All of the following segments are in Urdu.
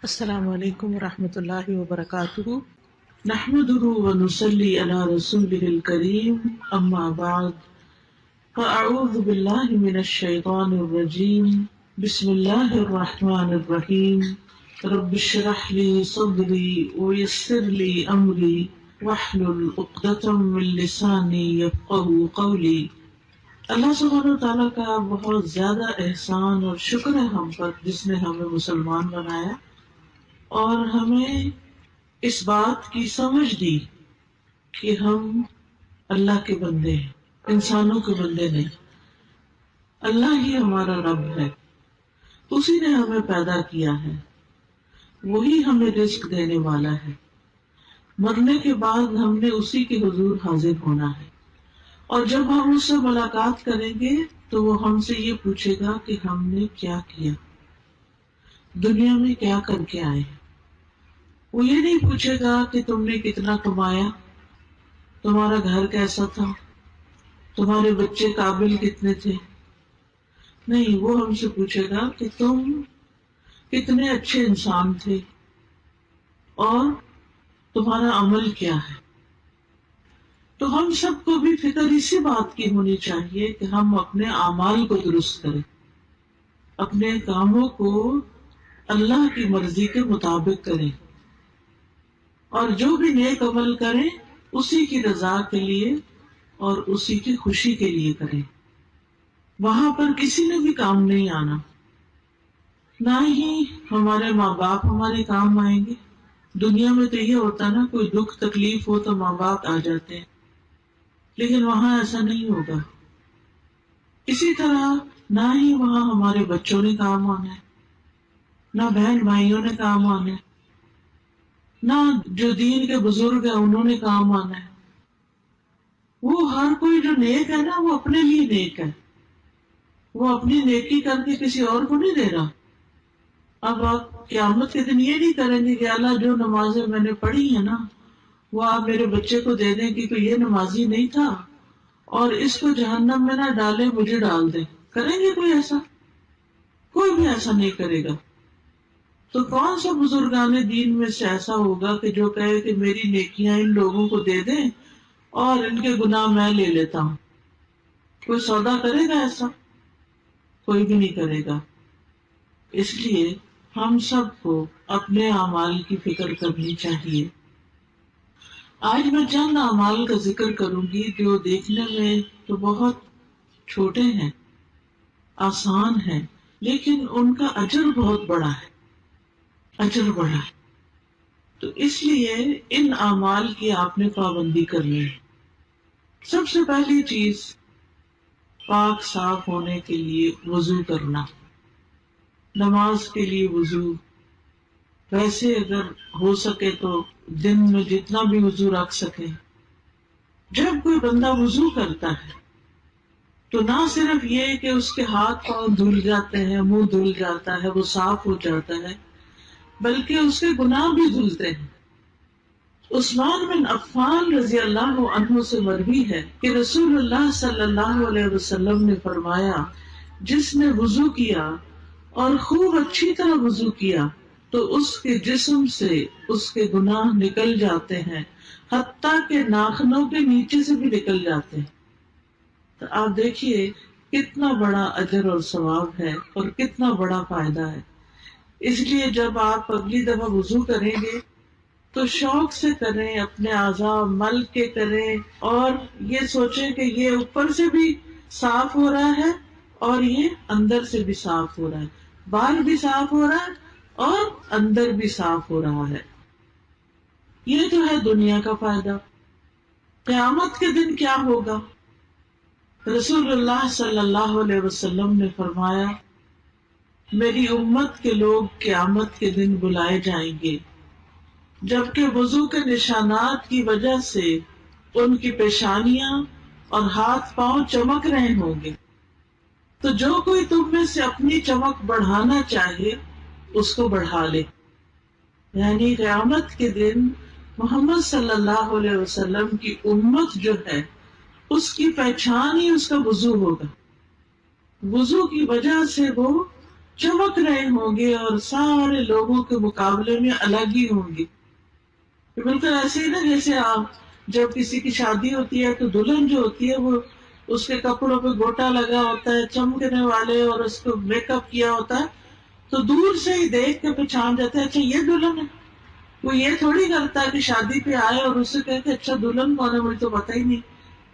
السلام علیکم ورحمۃ اللہ وبرکاتہ، نحمده ونصلی علی رسوله الکریم، اما بعد فاعوذ باللہ من الشیطان الرجیم، بسم اللہ الرحمن الرحیم، رب اشرح لی صدری ویسر لی امری واحلل عقدۃ من لسانی یفقہوا قولی۔ اللہ سبحانہ وتعالیٰ کا بہت زیادہ احسان اور شکر ہے ہم پر، جس نے ہمیں مسلمان بنایا اور ہمیں اس بات کی سمجھ دی کہ ہم اللہ کے بندے ہیں، انسانوں کے بندے نہیں۔ اللہ ہی ہمارا رب ہے، اسی نے ہمیں پیدا کیا ہے، وہی ہمیں رزق دینے والا ہے۔ مرنے کے بعد ہم نے اسی کے حضور حاضر ہونا ہے، اور جب ہم اس سے ملاقات کریں گے تو وہ ہم سے یہ پوچھے گا کہ ہم نے کیا کیا، دنیا میں کیا کر کے آئے ہیں۔ وہ یہ نہیں پوچھے گا کہ تم نے کتنا کمایا، تمہارا گھر کیسا تھا، تمہارے بچے قابل کتنے تھے، نہیں، وہ ہم سے پوچھے گا کہ تم کتنے اچھے انسان تھے اور تمہارا عمل کیا ہے۔ تو ہم سب کو بھی فکر اسی بات کی ہونی چاہیے کہ ہم اپنے اعمال کو درست کریں، اپنے کاموں کو اللہ کی مرضی کے مطابق کریں، اور جو بھی نیک عمل کریں اسی کی رضا کے لیے اور اسی کی خوشی کے لیے کریں۔ وہاں پر کسی نے بھی کام نہیں آنا، نہ ہی ہمارے ماں باپ ہمارے کام آئیں گے۔ دنیا میں تو یہ ہوتا نا، کوئی دکھ تکلیف ہو تو ماں باپ آ جاتے ہیں، لیکن وہاں ایسا نہیں ہوگا۔ اسی طرح نہ ہی وہاں ہمارے بچوں نے کام آنا ہے، نہ بہن بھائیوں نے کام آنا ہے، نہ جو دین کے بزرگ ہیں انہوں نے کام آنا ہے۔ وہ ہر کوئی جو نیک ہے نا، وہ اپنے لیے نیک ہے، وہ اپنی نیکی کر کے کسی اور کو نہیں دے رہا۔ اب آپ قیامت کے دن یہ نہیں کریں گے کہ اللہ جو نمازیں میں نے پڑھی ہیں نا، وہ آپ میرے بچے کو دے دیں کہ کوئی یہ نمازی نہیں تھا اور اس کو جہنم میں نہ ڈالے، مجھے ڈال دیں۔ کریں گے کوئی ایسا؟ کوئی بھی ایسا نہیں کرے گا۔ تو کون سا بزرگان دین میں سے ایسا ہوگا کہ جو کہے کہ میری نیکیاں ان لوگوں کو دے دیں اور ان کے گناہ میں لے لیتا ہوں؟ کوئی سودا کرے گا ایسا؟ کوئی بھی نہیں کرے گا۔ اس لیے ہم سب کو اپنے اعمال کی فکر کرنی چاہیے۔ آج میں چند اعمال کا ذکر کروں گی جو دیکھنے میں تو بہت چھوٹے ہیں، آسان ہیں، لیکن ان کا اجر بہت بڑا ہے، اجر بڑا ہے۔ تو اس لیے ان اعمال کی آپ نے پابندی کرنی ہے۔ سب سے پہلی چیز، پاک صاف ہونے کے لیے وضو کرنا، نماز کے لیے وضو۔ ویسے اگر ہو سکے تو دن میں جتنا بھی وضو رکھ سکے۔ جب کوئی بندہ وضو کرتا ہے تو نہ صرف یہ کہ اس کے ہاتھ پاؤں دھل جاتے ہیں، منہ دھل جاتا ہے، وہ صاف ہو جاتا ہے، بلکہ اس کے گناہ بھی دھلتے ہیں۔ عثمان بن عفان رضی اللہ عنہ سے مروی ہے کہ رسول اللہ صلی اللہ علیہ وسلم نے فرمایا، جس نے وضو کیا اور خوب اچھی طرح وضو کیا تو اس کے جسم سے اس کے گناہ نکل جاتے ہیں، حتیٰ کہ ناخنوں کے نیچے سے بھی نکل جاتے ہیں۔ تو آپ دیکھیے کتنا بڑا اجر اور ثواب ہے اور کتنا بڑا فائدہ ہے۔ اس لیے جب آپ اگلی دفعہ وضو کریں گے تو شوق سے کریں، اپنے اعضاء مل کے کریں، اور یہ سوچیں کہ یہ اوپر سے بھی صاف ہو رہا ہے اور یہ اندر سے بھی صاف ہو رہا ہے، باہر بھی صاف ہو رہا ہے اور اندر بھی صاف ہو رہا ہے۔ یہ تو ہے دنیا کا فائدہ۔ قیامت کے دن کیا ہوگا؟ رسول اللہ صلی اللہ علیہ وسلم نے فرمایا، میری امت کے لوگ قیامت کے دن بلائے جائیں گے جبکہ وضو کے نشانات کی وجہ سے ان کی پیشانیاں اور ہاتھ پاؤں چمک رہے ہوں گے۔ تو جو کوئی تم میں سے اپنی چمک بڑھانا چاہے اس کو بڑھا لے۔ یعنی قیامت کے دن محمد صلی اللہ علیہ وسلم کی امت جو ہے، اس کی پہچان ہی اس کا وضو ہوگا۔ وضو کی وجہ سے وہ چمک رہے ہوں گے اور سارے لوگوں کے مقابلے میں الگ ہی ہوں گے. بالکل ایسے ہی نا جیسے آپ جب کسی کی شادی ہوتی ہے تو دلہن جو ہوتی ہے وہ اس کے کپڑوں پہ گوٹا لگا ہوتا ہے چمکنے والے اور اس کو میک اپ کیا ہوتا ہے تو دور سے ہی دیکھ کے پہچان جاتا ہے اچھا یہ دلہن ہے. وہ یہ تھوڑی کرتا ہے کہ شادی پہ آئے اور اسے کہے کہ اچھا دلہن کون ہے مجھے تو پتا ہی نہیں.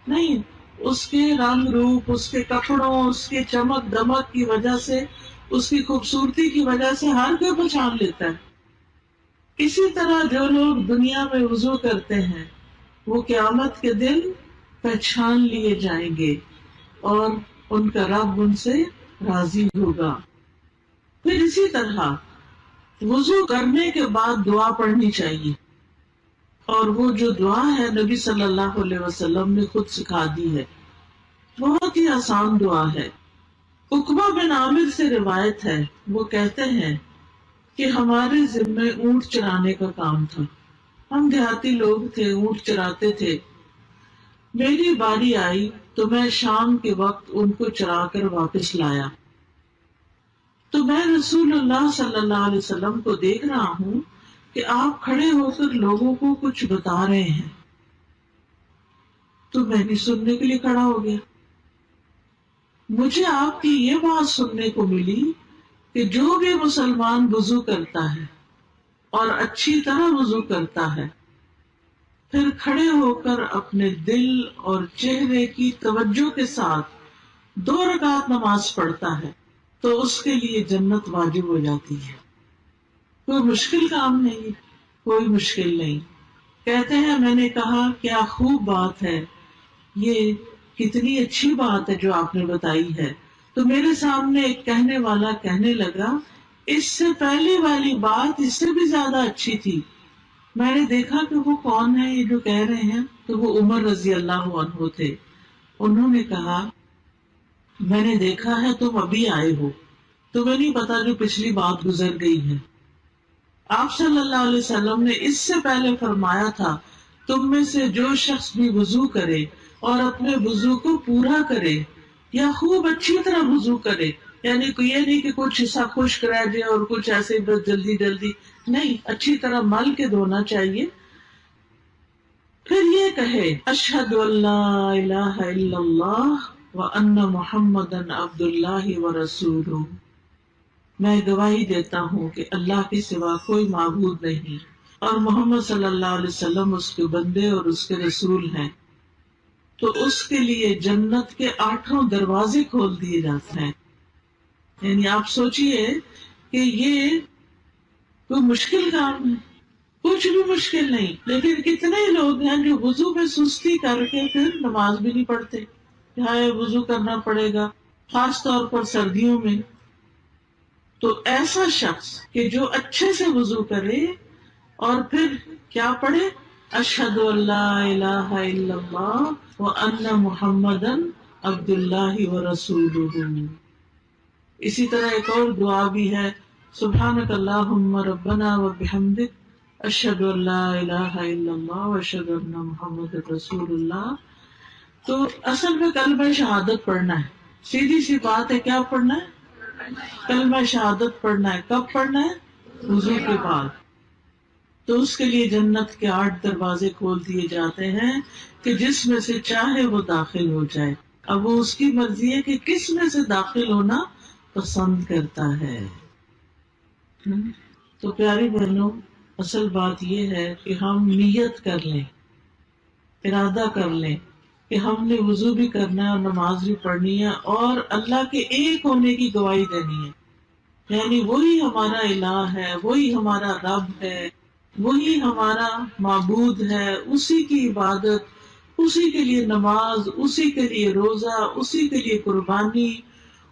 نہیں، اس کے رنگ روپ، اس کے کپڑوں، اس کے چمک دمک کی وجہ سے، اس کی خوبصورتی کی وجہ سے ہر کوئی پہچان لیتا ہے. اسی طرح جو لوگ دنیا میں وضو کرتے ہیں وہ قیامت کے دن پہچان لیے جائیں گے اور ان کا رب ان سے راضی ہوگا. پھر اسی طرح وضو کرنے کے بعد دعا پڑھنی چاہیے، اور وہ جو دعا ہے نبی صلی اللہ علیہ وسلم نے خود سکھا دی ہے. بہت ہی آسان دعا ہے. عقبہ بن عامر سے روایت ہے، وہ کہتے ہیں کہ ہمارے ذمے اونٹ چرانے کا کام تھا. ہم دیہاتی لوگ تھے، اونٹ چراتے تھے. میری باری آئی تو میں شام کے وقت ان کو چرا کر واپس لایا تو میں رسول اللہ صلی اللہ علیہ وسلم کو دیکھ رہا ہوں کہ آپ کھڑے ہو کر لوگوں کو کچھ بتا رہے ہیں. تو میں بھی سننے کے لیے کھڑا ہو گیا. مجھے آپ کی یہ بات سننے کو ملی کہ جو بھی مسلمان وضو کرتا ہے اور اچھی طرح وضو کرتا ہے پھر کھڑے ہو کر اپنے دل اور چہرے کی توجہ کے ساتھ 2 رکعت نماز پڑھتا ہے تو اس کے لیے جنت واجب ہو جاتی ہے. کوئی مشکل کام نہیں، کوئی مشکل نہیں. کہتے ہیں میں نے کہا کیا خوب بات ہے، یہ کتنی اچھی بات ہے جو آپ نے بتائی ہے. تو میرے سامنے ایک کہنے والا کہنے لگا اس سے پہلے والی بات اس سے بھی زیادہ اچھی تھی. میں نے دیکھا کہ وہ کون ہے یہ جو کہہ رہے ہیں، تو وہ عمر رضی اللہ عنہ تھے. انہوں نے کہا میں نے دیکھا ہے تم ابھی آئے ہو، تمہیں نہیں پتا جو پچھلی بات گزر گئی ہے. آپ صلی اللہ علیہ وسلم نے اس سے پہلے فرمایا تھا تم میں سے جو شخص بھی وضو کرے اور اپنے وضو کو پورا کرے یا خوب اچھی طرح وضو کرے، یعنی کوئی یہ نہیں کہ کچھ حصہ خشک رہ جائے اور کچھ ایسے بس جلدی جلدی نہیں، اچھی طرح مل کے دھونا چاہیے. پھر یہ کہے اشہد ان لا الہ الا اللہ وان محمدا عبد اللہ ورسولہ، میں گواہی دیتا ہوں کہ اللہ کے سوا کوئی معبود نہیں اور محمد صلی اللہ علیہ وسلم اس کے بندے اور اس کے رسول ہیں. تو اس کے لیے جنت کے 8 دروازے کھول دیے جاتے ہیں. یعنی آپ سوچئے کہ یہ کوئی مشکل کام ہے، کچھ بھی مشکل نہیں. لیکن کتنے لوگ ہیں جو وضو میں سستی کر کے پھر نماز بھی نہیں پڑھتے. ہائے وضو کرنا پڑے گا، خاص طور پر سردیوں میں. تو ایسا شخص کہ جو اچھے سے وضو کرے اور پھر کیا پڑھے اشہد ان لا الہ الا اللہ وان محمدا عبد اللہ ورسولہ. اسی طرح ایک اور دعا بھی ہے سبحانک اللہم ربنا وبحمدک اشہد ان لا الہ الا اللہ واشہد ان محمد رسول اللہ. تو اصل میں کلمہ شہادت پڑھنا ہے، سیدھی سی بات ہے. کیا پڑھنا ہے؟ کلمہ شہادت پڑھنا ہے. کب پڑھنا ہے؟ وضو کے بعد. تو اس کے لیے جنت کے 8 دروازے کھول دیے جاتے ہیں کہ جس میں سے چاہے وہ داخل ہو جائے. اب وہ اس کی مرضی ہے کہ کس میں سے داخل ہونا پسند کرتا ہے. تو پیاری بہنوں، اصل بات یہ ہے کہ ہم نیت کر لیں، ارادہ کر لیں کہ ہم نے وضو بھی کرنا ہے اور نماز بھی پڑھنی ہے اور اللہ کے ایک ہونے کی گواہی دینی ہے. یعنی وہی ہمارا الہ ہے، وہی ہمارا رب ہے، وہی ہمارا معبود ہے. اسی کی عبادت، اسی کے لیے نماز، اسی کے لیے روزہ، اسی کے لیے قربانی،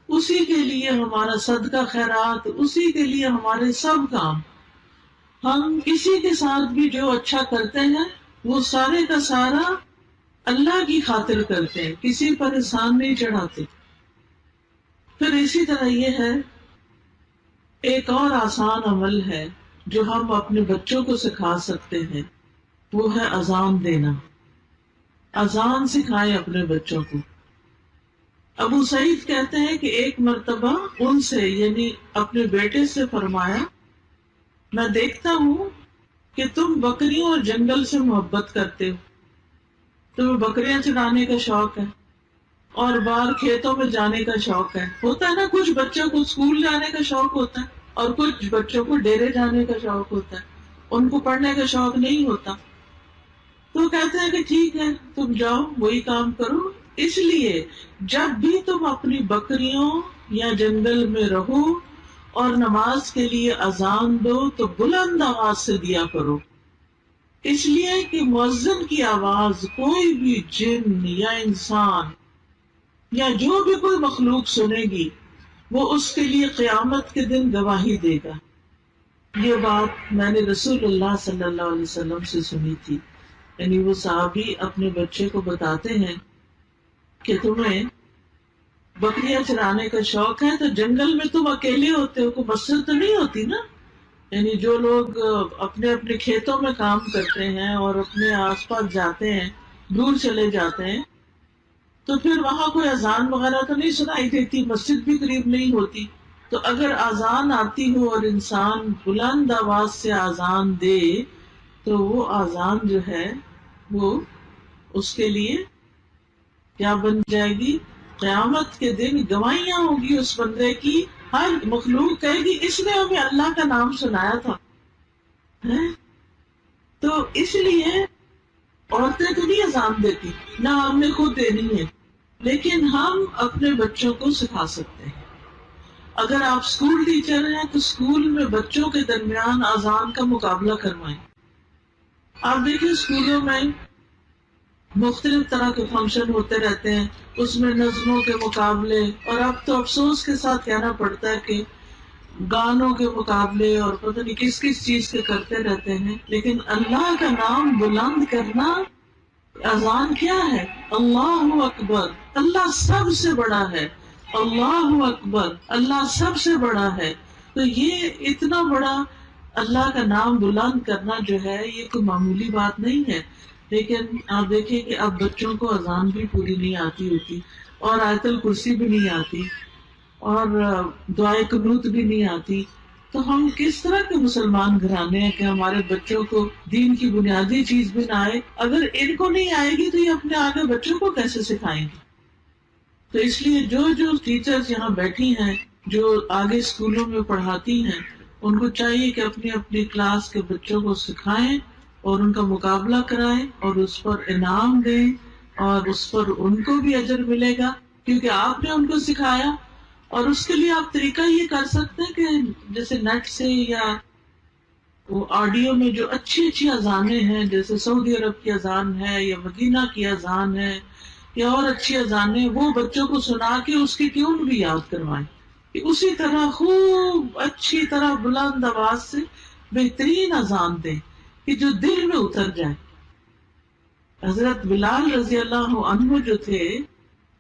اسی کے لیے ہمارا صدقہ خیرات، اسی کے لیے ہمارے سب کام. ہم کسی کے ساتھ بھی جو اچھا کرتے ہیں وہ سارے کا سارا اللہ کی خاطر کرتے ہیں، کسی پر احسان نہیں چڑھاتے. پھر اسی طرح یہ ہے ایک اور آسان عمل ہے جو ہم اپنے بچوں کو سکھا سکتے ہیں، وہ ہے اذان دینا. اذان سکھائیں اپنے بچوں کو. ابو سعید کہتے ہیں کہ ایک مرتبہ ان سے یعنی اپنے بیٹے سے فرمایا، میں دیکھتا ہوں کہ تم بکریوں اور جنگل سے محبت کرتے ہو، تمہیں بکریاں چرانے کا شوق ہے اور باہر کھیتوں میں جانے کا شوق ہے. ہوتا ہے نا، کچھ بچوں کو اسکول جانے کا شوق ہوتا ہے اور کچھ بچوں کو ڈیرے جانے کا شوق ہوتا ہے، ان کو پڑھنے کا شوق نہیں ہوتا. تو کہتے ہیں کہ ٹھیک ہے تم جاؤ وہی کام کرو. اس لیے جب بھی تم اپنی بکریوں یا جنگل میں رہو اور نماز کے لیے اذان دو تو بلند آواز سے دیا کرو، اس لیے کہ مؤذن کی آواز کوئی بھی جن یا انسان یا جو بھی کوئی مخلوق سنے گی وہ اس کے لیے قیامت کے دن گواہی دے گا. یہ بات میں نے رسول اللہ صلی اللہ علیہ وسلم سے سنی تھی. یعنی وہ صحابی اپنے بچے کو بتاتے ہیں کہ تمہیں بکریاں چرانے کا شوق ہے تو جنگل میں تم اکیلے ہوتے ہو، کوئی مسجد تو نہیں ہوتی نا. یعنی جو لوگ اپنے اپنے کھیتوں میں کام کرتے ہیں اور اپنے آس پاس جاتے ہیں، دور چلے جاتے ہیں، تو پھر وہاں کوئی اذان وغیرہ تو نہیں سنائی دیتی، مسجد بھی قریب نہیں ہوتی. تو اگر اذان آتی ہو اور انسان بلند آواز سے اذان دے تو وہ اذان جو ہے وہ اس کے لیے کیا بن جائے گی؟ قیامت کے دن گواہیاں ہوگی اس بندے کی. ہر مخلوق کہے گی اس نے ہمیں اللہ کا نام سنایا تھا. تو اس لیے عورتیں تو نہیں اذان دیتی، نہ ہم نے خود دینی ہے، لیکن ہم اپنے بچوں کو سکھا سکتے ہیں. اگر آپ اسکول ٹیچر ہیں تو اسکول میں بچوں کے درمیان اذان کا مقابلہ کروائیں. آپ دیکھیں اسکولوں میں مختلف طرح کے فنکشن ہوتے رہتے ہیں، اس میں نظموں کے مقابلے، اور اب تو افسوس کے ساتھ کہنا پڑتا ہے کہ گانوں کے مقابلے اور پتہ نہیں کس کس چیز کے کرتے رہتے ہیں. لیکن اللہ کا نام بلند کرنا، اذان کیا ہے؟ اللہ اکبر، اللہ سب سے بڑا ہے، اللہ اکبر، اللہ سب سے بڑا ہے. تو یہ اتنا بڑا اللہ کا نام بلند کرنا جو ہے یہ کوئی معمولی بات نہیں ہے. لیکن آپ دیکھیں کہ اب بچوں کو اذان بھی پوری نہیں آتی ہوتی، اور آیت الکرسی بھی نہیں آتی، اور دعائے قنوت بھی نہیں آتی. تو ہم کس طرح کے مسلمان گھرانے ہیں کہ ہمارے بچوں کو دین کی بنیادی چیز بھی نہ آئے؟ اگر ان کو نہیں آئے گی تو یہ اپنے آگے بچوں کو کیسے سکھائیں گے؟ تو اس لیے جو ٹیچرز یہاں بیٹھی ہیں، جو آگے اسکولوں میں پڑھاتی ہیں، ان کو چاہیے کہ اپنی اپنی کلاس کے بچوں کو سکھائیں اور ان کا مقابلہ کرائیں اور اس پر انعام دیں، اور اس پر ان کو بھی اجر ملے گا کیونکہ آپ نے ان کو سکھایا. اور اس کے لیے آپ طریقہ یہ کر سکتے ہیں کہ جیسے نیٹ سے یا وہ آڈیو میں جو اچھی اچھی اذانیں ہیں، جیسے سعودی عرب کی اذان ہے یا مدینہ کی اذان ہے یا اور اچھی اذانیں، وہ بچوں کو سنا کے اس کی ٹیون بھی یاد کروائیں کہ اسی طرح خوب اچھی طرح بلند آواز سے بہترین اذان دیں کہ جو دل میں اتر جائے. حضرت بلال رضی اللہ عنہ جو تھے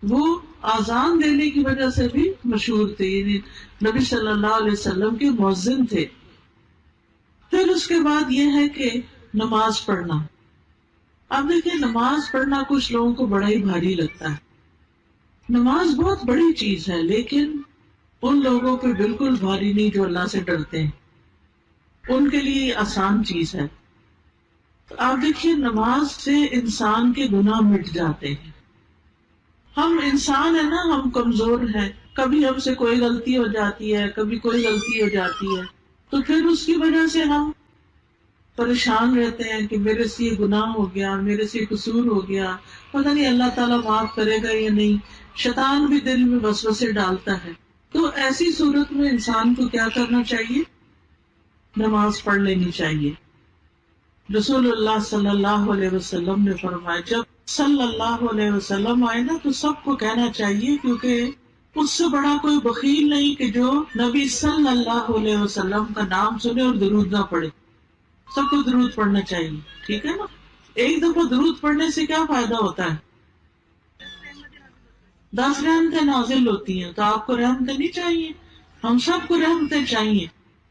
وہ اذان دینے کی وجہ سے بھی مشہور تھے، یعنی نبی صلی اللہ علیہ وسلم کے مؤذن تھے. پھر اس کے بعد یہ ہے کہ نماز پڑھنا. اب دیکھیں نماز پڑھنا کچھ لوگوں کو بڑا ہی بھاری لگتا ہے. نماز بہت بڑی چیز ہے، لیکن ان لوگوں پہ بالکل بھاری نہیں جو اللہ سے ڈرتے ہیں، ان کے لیے یہ آسان چیز ہے. تو آپ دیکھیے نماز سے انسان کے گناہ مٹ جاتے ہیں. ہم انسان ہیں نا، ہم کمزور ہیں، کبھی ہم سے کوئی غلطی ہو جاتی ہے، کبھی کوئی غلطی ہو جاتی ہے، تو پھر اس کی وجہ سے ہم پریشان رہتے ہیں کہ میرے سے یہ گناہ ہو گیا، میرے سے یہ قصور ہو گیا، پتہ نہیں اللہ تعالیٰ معاف کرے گا یا نہیں. شیطان بھی دل میں وسوسے ڈالتا ہے. تو ایسی صورت میں انسان کو کیا کرنا چاہیے؟ نماز پڑھ لینی چاہیے. رسول اللہ صلی اللہ علیہ وسلم نے فرمایا جب صلی اللہ علیہ وسلم آئے نا تو سب کو کہنا چاہیے، کیونکہ اس سے بڑا کوئی بخیل نہیں کہ جو نبی صلی اللہ علیہ وسلم کا نام سنے اور درود نہ پڑھے. سب کو درود پڑھنا چاہیے، ٹھیک ہے نا؟ ایک دفعہ درود پڑھنے سے کیا فائدہ ہوتا ہے؟ 10 رحمتیں نازل ہوتی ہیں. تو آپ کو رحمتیں نہیں چاہیے؟ ہم سب کو رحمتیں چاہیے.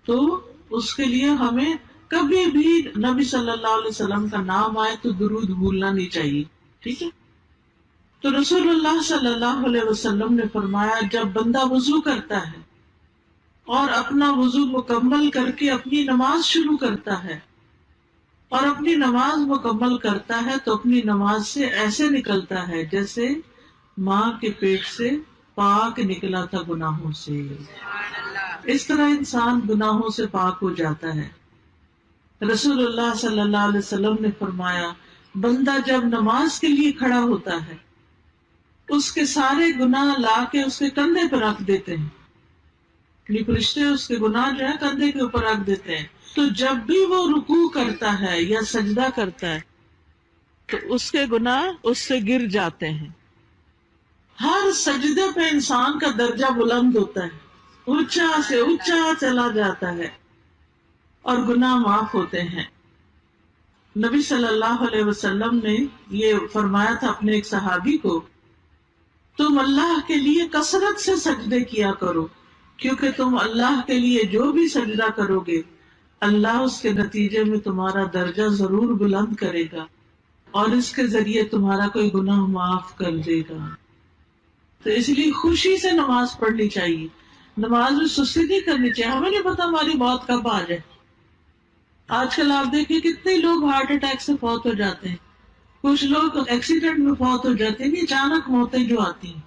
تو اس کے لیے ہمیں کبھی بھی نبی صلی اللہ علیہ وسلم کا نام آئے تو درود بھولنا نہیں چاہیے، ٹھیک ہے؟ تو رسول اللہ صلی اللہ علیہ وسلم نے فرمایا جب بندہ وضو کرتا ہے اور اپنا وضو مکمل کر کے اپنی نماز شروع کرتا ہے اور اپنی نماز مکمل کرتا ہے تو اپنی نماز سے ایسے نکلتا ہے جیسے ماں کے پیٹ سے پاک نکلا تھا گناہوں سے. اس طرح انسان گناہوں سے پاک ہو جاتا ہے. رسول اللہ صلی اللہ علیہ وسلم نے فرمایا بندہ جب نماز کے لیے کھڑا ہوتا ہے اس کے سارے گناہ لا کے اس کے کندھے پہ رکھ دیتے ہیں. فرشتے اس کے گناہ جو ہے کندھے کے اوپر رکھ دیتے ہیں. تو جب بھی وہ رکوع کرتا ہے یا سجدہ کرتا ہے تو اس کے گناہ اس سے گر جاتے ہیں. ہر سجدے پہ انسان کا درجہ بلند ہوتا ہے, اونچا سے اونچا چلا جاتا ہے اور گناہ معاف ہوتے ہیں. نبی صلی اللہ علیہ وسلم نے یہ فرمایا تھا اپنے ایک صحابی کو, تم اللہ کے لیے کثرت سے سجدے کیا کرو کیونکہ تم اللہ کے لیے جو بھی سجدہ کرو گے اللہ اس کے نتیجے میں تمہارا درجہ ضرور بلند کرے گا اور اس کے ذریعے تمہارا کوئی گناہ معاف کر دے گا. تو اس لیے خوشی سے نماز پڑھنی چاہیے, نماز میں سستی نہیں کرنی چاہیے. ہمیں نہیں پتا ہماری موت کب آ جائے. آج کل آپ دیکھیں کتنے لوگ ہارٹ اٹیک سے فوت ہو جاتے ہیں, کچھ لوگ ایکسیڈنٹ میں فوت ہو جاتے ہیں, اچانک موتیں جو آتی ہیں.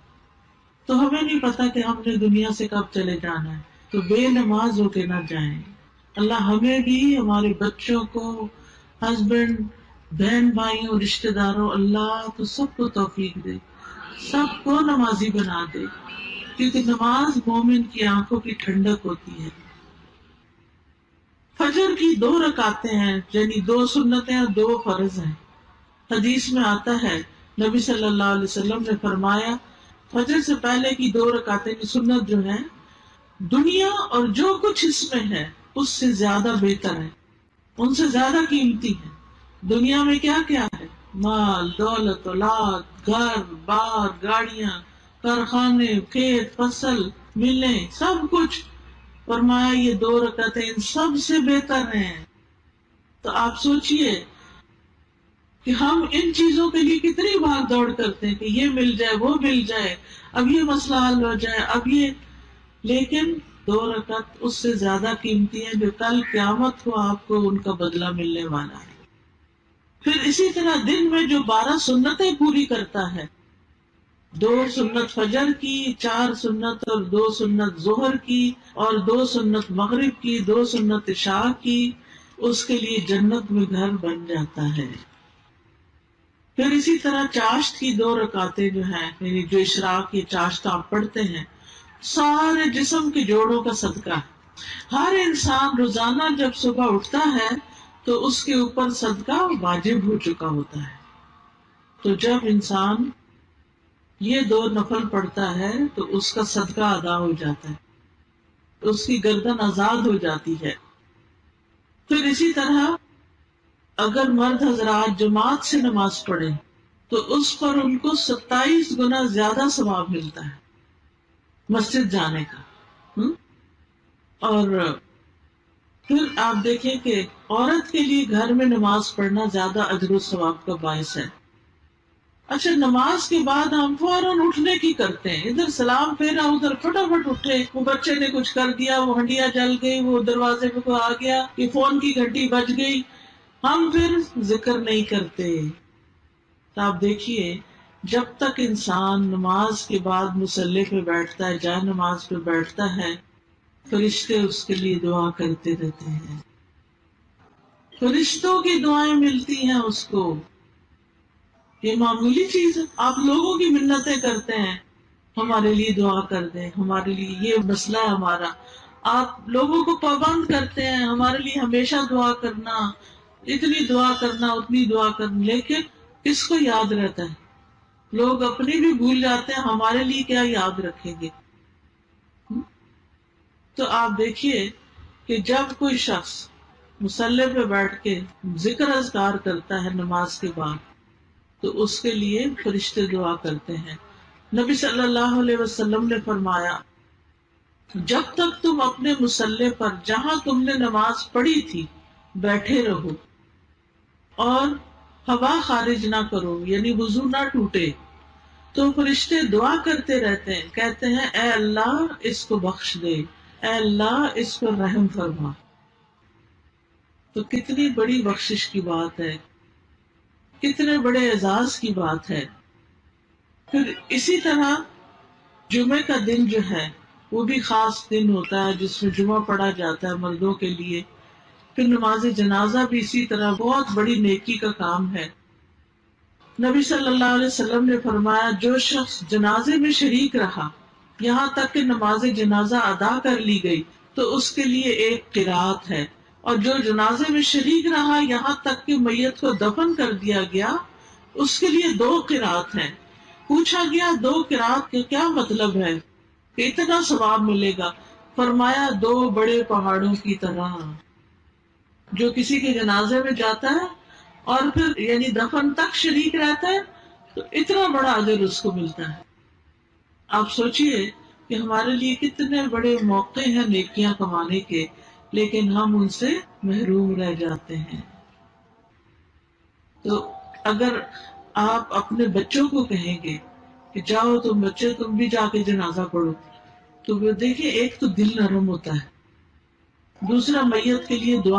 تو ہمیں نہیں پتا کہ ہم نے دنیا سے کب چلے جانا ہے, تو بے نماز ہو کے نہ جائیں. اللہ ہمیں بھی, ہمارے بچوں کو, ہسبینڈ, بہن بھائیوں, رشتہ داروں, اللہ تو سب کو توفیق دے, سب کو نمازی بنا دے, کیونکہ نماز مومن کی آنکھوں کی ٹھنڈک ہوتی ہے. فجر کی 2 رکعتیں ہیں, یعنی 2 سنتیں اور 2 فرض ہیں. حدیث میں آتا ہے نبی صلی اللہ علیہ وسلم نے فرمایا فجر سے پہلے کی 2 رکعتیں کی سنت جو ہے دنیا اور جو کچھ اس میں ہے اس سے زیادہ بہتر ہے, ان سے زیادہ قیمتی ہے. دنیا میں کیا کیا ہے, مال, دولت, اولاد, گھر بار, گاڑیاں, کارخانے, کھیت, فصل, ملیں, سب کچھ. فرمایا یہ 2 رکعتیں ان سب سے بہتر ہیں. تو آپ سوچئے کہ ہم ان چیزوں کے لیے کتنی بھاگ دوڑ کرتے ہیں کہ یہ مل جائے, وہ مل جائے, اب یہ مسئلہ حل ہو جائے, اب یہ, لیکن 2 رکعت اس سے زیادہ قیمتی ہیں جو کل قیامت کو آپ کو ان کا بدلہ ملنے والا ہے. پھر اسی طرح دن میں جو 12 سنتیں پوری کرتا ہے, 2 سنت فجر کی, 4 سنت اور 2 سنت ظہر کی, اور 2 سنت مغرب کی, 2 سنت عشاء کی, اس کے لیے جنت میں گھر بن جاتا ہے. پھر اسی طرح چاشت کی 2 رکعتیں جو ہیں, یعنی جو اشراق کی چاشت آپ پڑھتے ہیں, سارے جسم کے جوڑوں کا صدقہ ہے. ہر انسان روزانہ جب صبح اٹھتا ہے تو اس کے اوپر صدقہ واجب ہو چکا ہوتا ہے. تو جب انسان یہ 2 نفل پڑھتا ہے تو اس کا صدقہ ادا ہو جاتا ہے, اس کی گردن آزاد ہو جاتی ہے. پھر اسی طرح اگر مرد حضرات جماعت سے نماز پڑھیں تو اس پر ان کو 27 گنا زیادہ ثواب ملتا ہے مسجد جانے کا. اور پھر آپ دیکھیں کہ عورت کے لیے گھر میں نماز پڑھنا زیادہ اجر و ثواب کا باعث ہے. اچھا, نماز کے بعد ہم فوراً اٹھنے کی کرتے ہیں, ادھر سلام پھیرا, ادھر فٹافٹ اٹھے, وہ بچے نے کچھ کر دیا, وہ ہنڈیا جل گئی, وہ دروازے پہ کوئی آ گیا, یہ فون کی گھنٹی بج گئی, ہم پھر ذکر نہیں کرتے. تو آپ دیکھیے جب تک انسان نماز کے بعد مصلی پہ بیٹھتا ہے, جائے نماز پہ بیٹھتا ہے, فرشتے اس کے لیے دعا کرتے رہتے ہیں, فرشتوں کی دعائیں ملتی ہیں اس کو. یہ معمولی چیز ہے, آپ لوگوں کی منتیں کرتے ہیں, ہمارے لیے دعا کر دیں, ہمارے لیے یہ مسئلہ ہے ہمارا. آپ لوگوں کو پابند کرتے ہیں ہمارے لیے ہمیشہ دعا کرنا, اتنی دعا کرنا, اتنی دعا کرنا, لیکن کس کو یاد رہتا ہے؟ لوگ اپنی بھی بھول جاتے ہیں, ہمارے لیے کیا یاد رکھیں گے. تو آپ دیکھیے کہ جب کوئی شخص مصلی پہ بیٹھ کے ذکر اذکار کرتا ہے نماز کے بعد تو اس کے لیے فرشتے دعا کرتے ہیں. نبی صلی اللہ علیہ وسلم نے فرمایا جب تک تم اپنے مصلی پر جہاں تم نے نماز پڑھی تھی بیٹھے رہو اور ہوا خارج نہ کرو, یعنی وضو نہ ٹوٹے, تو فرشتے دعا کرتے رہتے ہیں، کہتے ہیں اے اللہ اس کو بخش دے، اے اللہ اس پر رحم فرما۔ تو کتنی بڑی بخشش کی بات ہے، کتنے بڑے اعزاز کی بات ہے۔ پھر اسی طرح جمعے کا دن جو ہے وہ بھی خاص دن ہوتا ہے جس میں جمعہ پڑھا جاتا ہے مردوں کے لیے۔ پھر نماز جنازہ بھی اسی طرح بہت بڑی نیکی کا کام ہے۔ نبی صلی اللہ علیہ وسلم نے فرمایا جو شخص جنازے میں شریک رہا یہاں تک کہ نماز جنازہ ادا کر لی گئی تو اس کے لیے ایک قرات ہے، اور جو جنازے میں شریک رہا یہاں تک کہ میت کو دفن کر دیا گیا اس کے لیے 2 قرات ہیں۔ پوچھا گیا 2 قرات کے کیا مطلب ہے کہ اتنا ثواب ملے گا؟ فرمایا 2 بڑے پہاڑوں کی طرح۔ جو کسی کے جنازے میں جاتا ہے اور پھر یعنی دفن تک شریک رہتا ہے تو اتنا بڑا اجر اس کو ملتا ہے۔ آپ سوچئے کہ ہمارے لیے کتنے بڑے موقع ہیں نیکیاں کمانے کے، لیکن ہم ان سے محروم رہ جاتے ہیں۔ تو اگر آپ اپنے بچوں کو کہیں گے کہ جاؤ تم بچے تم بھی جا کے جنازہ پڑھو، تو وہ دیکھیں ایک تو دل نرم ہوتا ہے، دوسرا میت کے لیے دعا